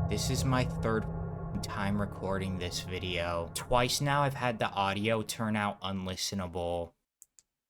This is my third time recording this video. Twice now I've had the audio turn out unlistenable.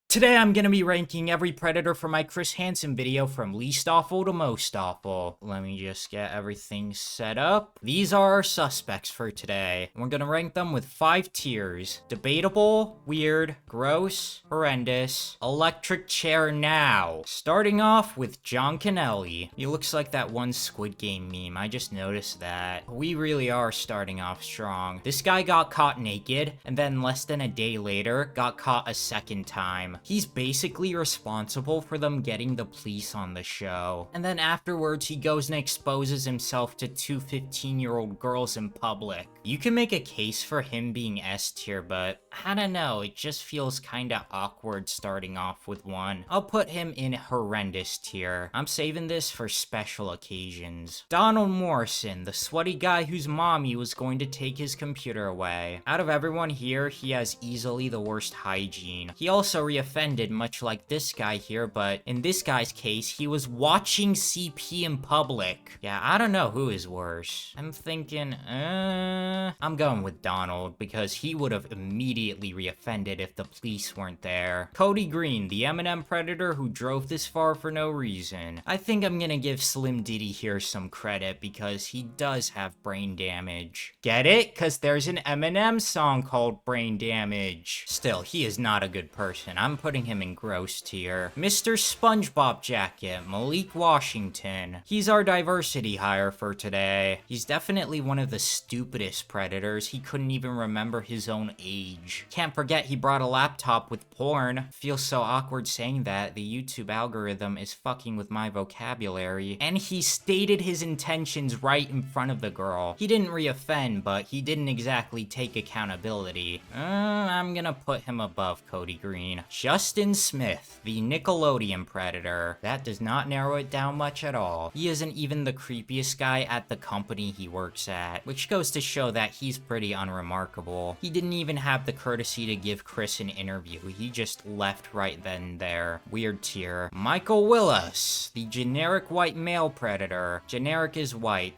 Today I'm gonna be ranking every Predator for my Chris Hansen video from least awful to most awful. Let me just get everything set up. These are our suspects for today. We're gonna rank them with 5 tiers. Debatable, weird, gross, horrendous, electric chair now. Starting off with John Kennelly. He looks like that one Squid Game meme, I just noticed that. We really are starting off strong. This guy got caught naked, and then less than a day later, got caught a second time. He's basically responsible for them getting the police on the show. And then afterwards, he goes and exposes himself to 2 15-year-old girls in public. You can make a case for him being S tier, but I don't know, it just feels kinda awkward starting off with one. I'll put him in horrendous tier. I'm saving this for special occasions. Donald Morrison, the sweaty guy whose mommy was going to take his computer away. Out of everyone here, he has easily the worst hygiene. He also reoffended, much like this guy here, but in this guy's case, he was watching CP in public. Yeah, I don't know who is worse. I'm thinking, I'm going with Donald, because he would have immediately reoffended if the police weren't there. Cody Green, the Eminem Predator who drove this far for no reason. I think I'm gonna give Slim Diddy here some credit, because he does have brain damage. Get it? Cause there's an Eminem song called Brain Damage. Still, he is not a good person. I'm putting him in gross tier. Mr. SpongeBob Jacket, Malik Washington. He's our diversity hire for today. He's definitely one of the stupidest Predators. He couldn't even remember his own age. Can't forget he brought a laptop with porn. Feels so awkward saying that. The YouTube algorithm is fucking with my vocabulary. And he stated his intentions right in front of the girl. He didn't reoffend, but he didn't exactly take accountability. I'm gonna put him above Cody Green. Justin Smith, the Nickelodeon Predator. That does not narrow it down much at all. He isn't even the creepiest guy at the company he works at, which goes to show that he's pretty unremarkable. He didn't even have the courtesy to give Chris an interview. He just left right then and there. Weird tier. Michael Willis, the generic white male Predator. Generic is white.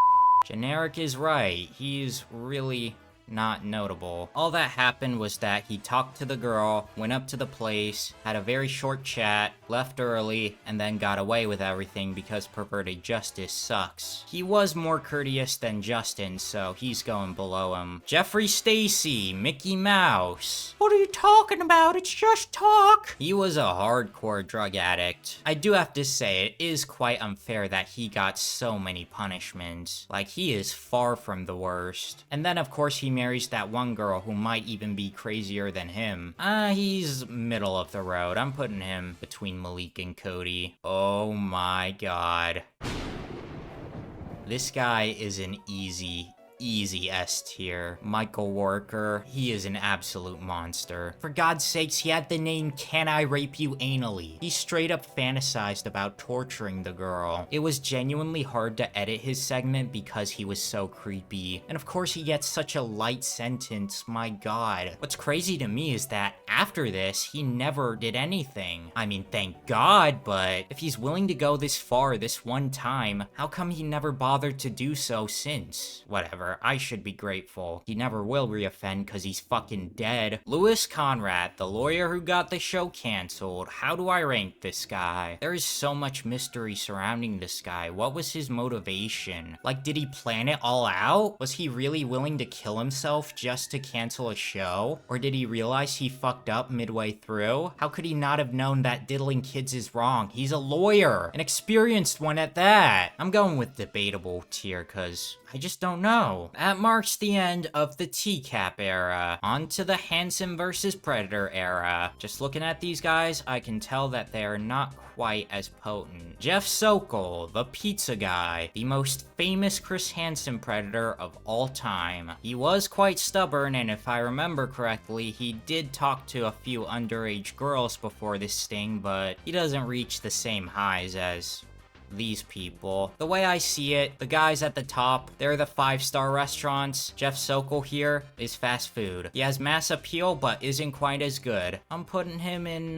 Generic is right. He's really not notable. All that happened was that he talked to the girl, went up to the place, had a very short chat, left early, and then got away with everything because perverted justice sucks. He was more courteous than Justin, so he's going below him. Jeffrey Stacy, Mickey Mouse. What are you talking about? It's just talk. He was a hardcore drug addict. I do have to say, it is quite unfair that he got so many punishments. Like, he is far from the worst. And then, of course, he marries that one girl who might even be crazier than him. He's middle of the road. I'm putting him between Malik and Cody. Oh my god. This guy is an easy S tier. Michael Walker, he is an absolute monster. For God's sakes, he had the name Can I Rape You Anally? He straight up fantasized about torturing the girl. It was genuinely hard to edit his segment because he was so creepy. And of course he gets such a light sentence, my god. What's crazy to me is that after this, he never did anything. I mean, thank God, but if he's willing to go this far this one time, how come he never bothered to do so since? Whatever. I should be grateful. He never will reoffend because he's fucking dead. Louis Conrad, the lawyer who got the show canceled. How do I rank this guy? There is so much mystery surrounding this guy. What was his motivation? Like, did he plan it all out? Was he really willing to kill himself just to cancel a show? Or did he realize he fucked up midway through? How could he not have known that diddling kids is wrong? He's a lawyer, an experienced one at that. I'm going with debatable tier because I just don't know. That marks the end of the TCAP era. On to the Hansen versus Predator era. Just looking at these guys, I can tell that they are not quite as potent. Jeff Sokol, the pizza guy, the most famous Chris Hansen Predator of all time. He was quite stubborn, and if I remember correctly, he did talk to a few underage girls before this sting, but he doesn't reach the same highs as these people. The way I see it, the guys at the top, they're the 5-star restaurants. Jeff Sokol here is fast food. He has mass appeal, but isn't quite as good. I'm putting him in,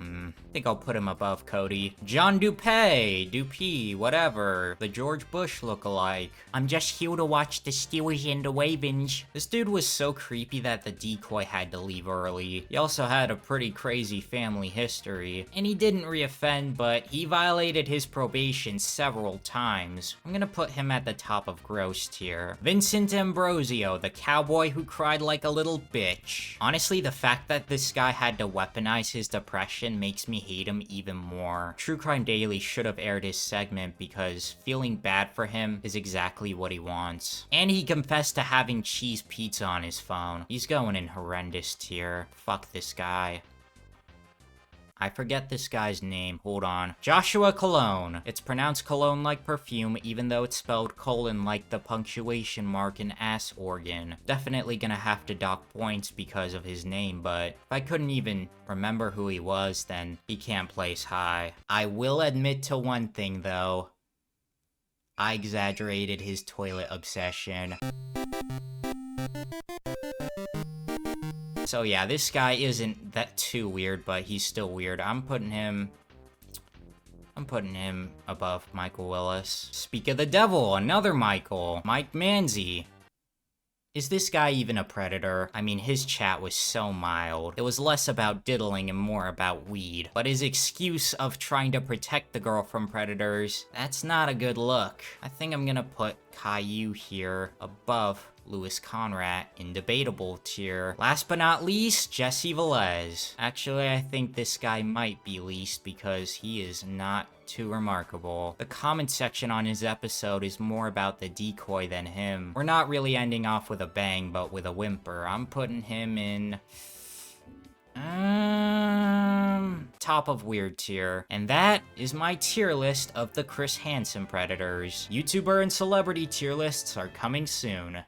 I think I'll put him above Cody. John Dupee, whatever. The George Bush lookalike. I'm just here to watch the Steelers and the Ravens. This dude was so creepy that the decoy had to leave early. He also had a pretty crazy family history. And he didn't reoffend, but he violated his probation several times. I'm gonna put him at the top of gross tier. Vincent Ambrosio, the cowboy who cried like a little bitch. Honestly, the fact that this guy had to weaponize his depression makes me hate him even more. True Crime Daily should have aired his segment because feeling bad for him is exactly what he wants. And he confessed to having cheese pizza on his phone. He's going in horrendous tier. Fuck this guy. I forget this guy's name. Hold on. Joshua Cologne. It's pronounced cologne like perfume, even though it's spelled colon like the punctuation mark in ass organ. Definitely gonna have to dock points because of his name, but if I couldn't even remember who he was, then he can't place high. I will admit to one thing, though. I exaggerated his toilet obsession. So yeah, this guy isn't that too weird, but he's still weird. I'm putting him above Michael Willis. Speak of the devil, another Michael. Mike Manzi. Is this guy even a predator? I mean, his chat was so mild. It was less about diddling and more about weed. But his excuse of trying to protect the girl from predators, that's not a good look. I think I'm gonna put Caillou here above Louis Conrad in debatable tier. Last but not least, Jesse Velez. Actually, I think this guy might be least because he is not too remarkable. The comment section on his episode is more about the decoy than him. We're not really ending off with a bang, but with a whimper. I'm putting him in top of weird tier. And that is my tier list of the Chris Hansen predators. YouTuber and celebrity tier lists are coming soon.